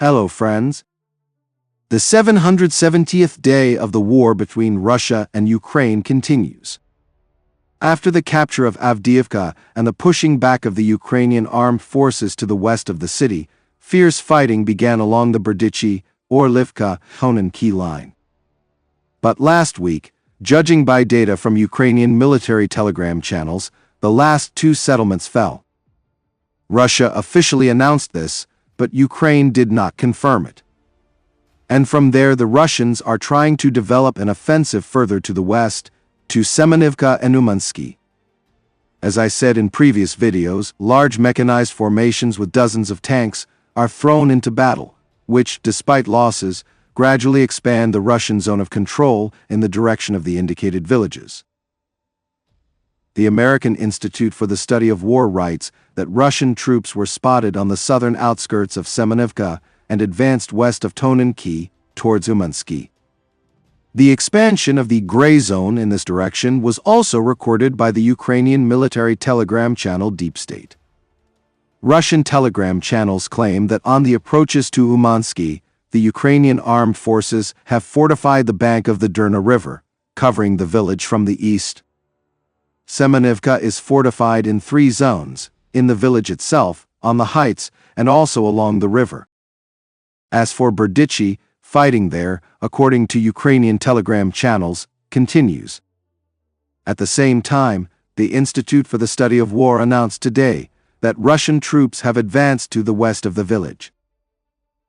Hello, friends. The 770th day of the war between Russia and Ukraine continues. After the capture of Avdiivka and the pushing back of the Ukrainian armed forces to the west of the city, fierce fighting began along the Berdychi, Orlivka, Tonenke line. But last week, judging by data from Ukrainian military telegram channels, the last two settlements fell. Russia officially announced this, but Ukraine did not confirm it. And from there the Russians are trying to develop an offensive further to the west, to Semenivka and Umanske. As I said in previous videos, large mechanized formations with dozens of tanks are thrown into battle, which, despite losses, gradually expand the Russian zone of control in the direction of the indicated villages. The American Institute for the Study of War writes that Russian troops were spotted on the southern outskirts of Semenivka and advanced west of Tonenke towards Umanske. The expansion of the gray zone in this direction was also recorded by the Ukrainian military telegram channel Deep State. Russian telegram channels claim that on the approaches to Umanske, the Ukrainian armed forces have fortified the bank of the Drina River, covering the village from the east. Semenivka is fortified in 3 zones, in the village itself, on the heights, and also along the river. As for Berdychi, fighting there, according to Ukrainian telegram channels, continues. At the same time, the Institute for the Study of War announced today that Russian troops have advanced to the west of the village.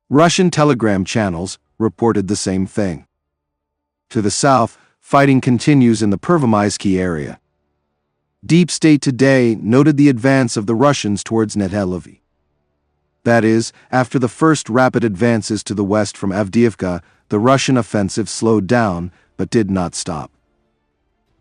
Russian telegram channels reported the same thing. To the south, fighting continues in the Pervomaiske area. Deep State today noted the advance of the Russians towards Netelivi. That is, after the first rapid advances to the west from Avdiivka, the Russian offensive slowed down, but did not stop.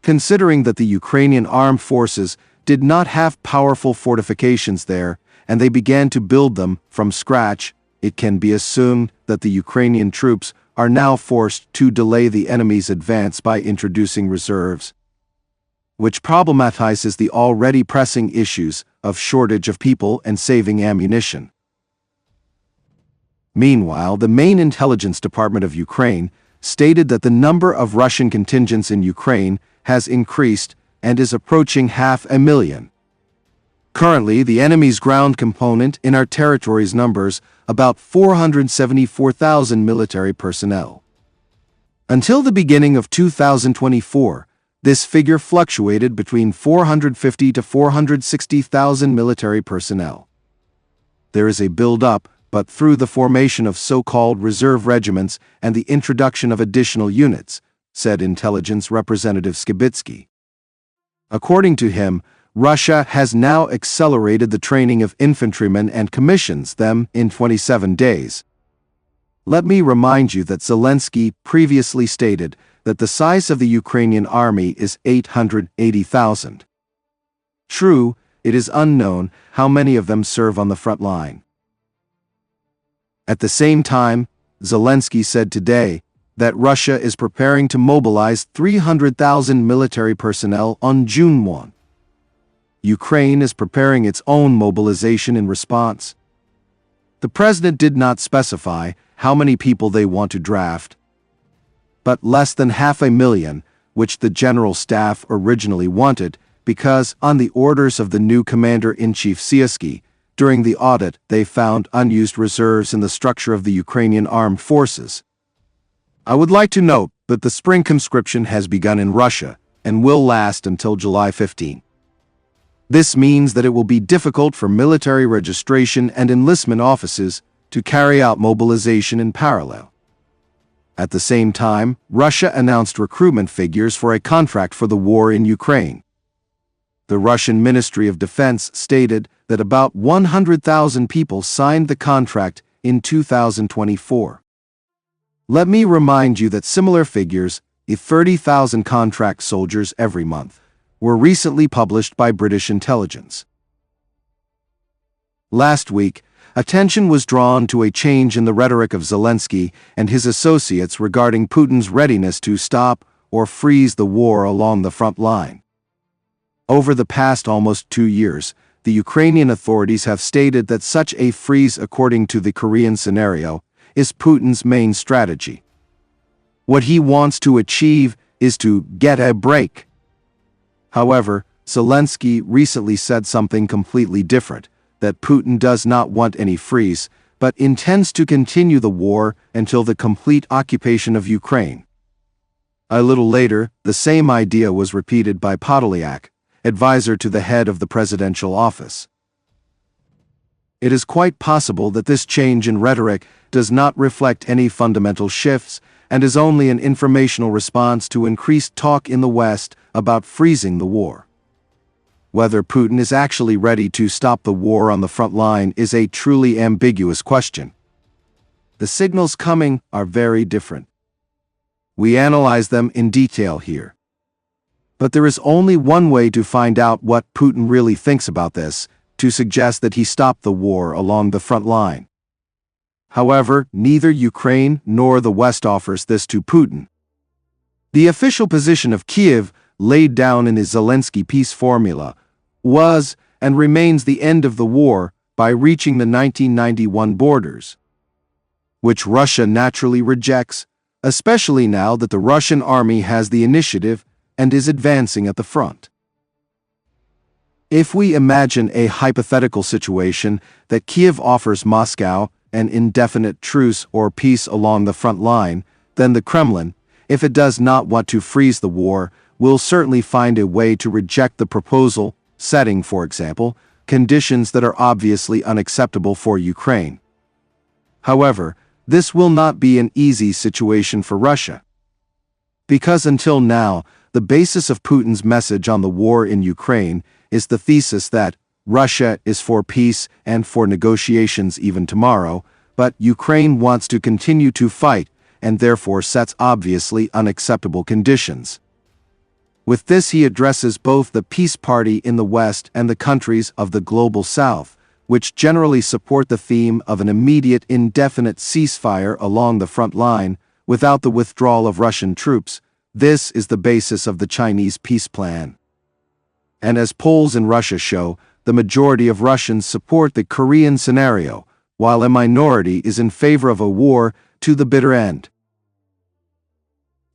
Considering that the Ukrainian armed forces did not have powerful fortifications there, and they began to build them from scratch, it can be assumed that the Ukrainian troops are now forced to delay the enemy's advance by introducing reserves, which problematizes the already pressing issues of shortage of people and saving ammunition. Meanwhile, the main intelligence department of Ukraine stated that the number of Russian contingents in Ukraine has increased and is approaching 500,000. Currently, the enemy's ground component in our territories numbers about 474,000 military personnel. Until the beginning of 2024, this figure fluctuated between 450 to 460,000 military personnel. There is a build-up, but through the formation of so-called reserve regiments and the introduction of additional units, said intelligence representative Skibitsky. According to him, Russia has now accelerated the training of infantrymen and commissions them in 27 days. Let me remind you that Zelensky previously stated that the size of the Ukrainian army is 880,000. True, it is unknown how many of them serve on the front line. At the same time, Zelensky said today that Russia is preparing to mobilize 300,000 military personnel on June 1. Ukraine is preparing its own mobilization in response. The president did not specify how many people they want to draft, but less than 500,000, which the General Staff originally wanted, because, on the orders of the new Commander-in-Chief Zelensky, during the audit they found unused reserves in the structure of the Ukrainian armed forces. I would like to note that the spring conscription has begun in Russia and will last until July 15. This means that it will be difficult for military registration and enlistment offices to carry out mobilization in parallel. At the same time, Russia announced recruitment figures for a contract for the war in Ukraine. The Russian Ministry of Defense stated that about 100,000 people signed the contract in 2024. Let me remind you that similar figures, 30,000 contract soldiers every month, were recently published by British intelligence. Last week, attention was drawn to a change in the rhetoric of Zelensky and his associates regarding Putin's readiness to stop or freeze the war along the front line. Over the past almost 2 years, the Ukrainian authorities have stated that such a freeze, according to the Korean scenario, is Putin's main strategy. What he wants to achieve is to get a break. However, Zelensky recently said something completely different, that Putin does not want any freeze, but intends to continue the war until the complete occupation of Ukraine. A little later, the same idea was repeated by Podolyak, advisor to the head of the presidential office. It is quite possible that this change in rhetoric does not reflect any fundamental shifts and is only an informational response to increased talk in the West about freezing the war. Whether Putin is actually ready to stop the war on the front line is a truly ambiguous question. The signals coming are very different. We analyze them in detail here. But there is only one way to find out what Putin really thinks about this, to suggest that he stopped the war along the front line. However, neither Ukraine nor the West offers this to Putin. The official position of Kyiv, laid down in the Zelensky peace formula, was and remains the end of the war by reaching the 1991 borders, which Russia naturally rejects, especially now that the Russian army has the initiative and is advancing at the front. If we imagine a hypothetical situation that Kyiv offers Moscow an indefinite truce or peace along the front line, then the Kremlin, if it does not want to freeze the war, will certainly find a way to reject the proposal, setting, for example, conditions that are obviously unacceptable for Ukraine. However, this will not be an easy situation for Russia. Because until now, the basis of Putin's message on the war in Ukraine is the thesis that Russia is for peace and for negotiations even tomorrow, but Ukraine wants to continue to fight and therefore sets obviously unacceptable conditions. With this, he addresses both the peace party in the West and the countries of the global South, which generally support the theme of an immediate indefinite ceasefire along the front line without the withdrawal of Russian troops. This is the basis of the Chinese peace plan. And as polls in Russia show, the majority of Russians support the Korean scenario, while a minority is in favor of a war to the bitter end.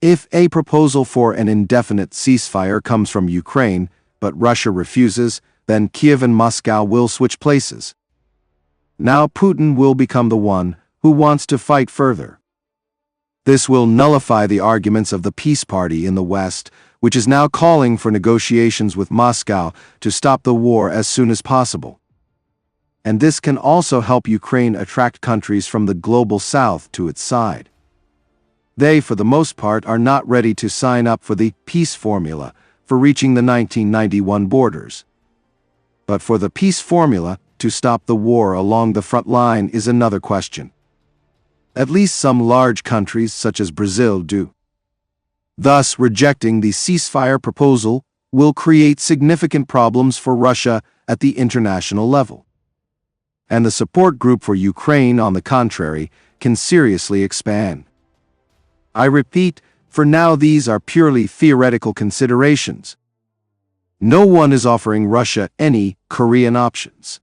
If a proposal for an indefinite ceasefire comes from Ukraine, but Russia refuses, then Kyiv and Moscow will switch places. Now Putin will become the one who wants to fight further. This will nullify the arguments of the peace party in the West, which is now calling for negotiations with Moscow to stop the war as soon as possible. And this can also help Ukraine attract countries from the global South to its side. They, for the most part, are not ready to sign up for the peace formula for reaching the 1991 borders. But for the peace formula to stop the war along the front line is another question. At least some large countries, such as Brazil, do. Thus, rejecting the ceasefire proposal will create significant problems for Russia at the international level. And the support group for Ukraine, on the contrary, can seriously expand. I repeat, for now these are purely theoretical considerations. No one is offering Russia any Korean options.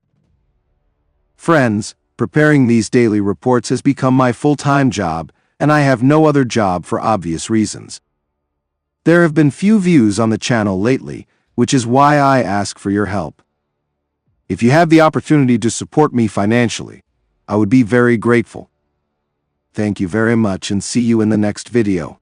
Friends, preparing these daily reports has become my full-time job, and I have no other job for obvious reasons. There have been few views on the channel lately, which is why I ask for your help. If you have the opportunity to support me financially, I would be very grateful. Thank you very much and see you in the next video.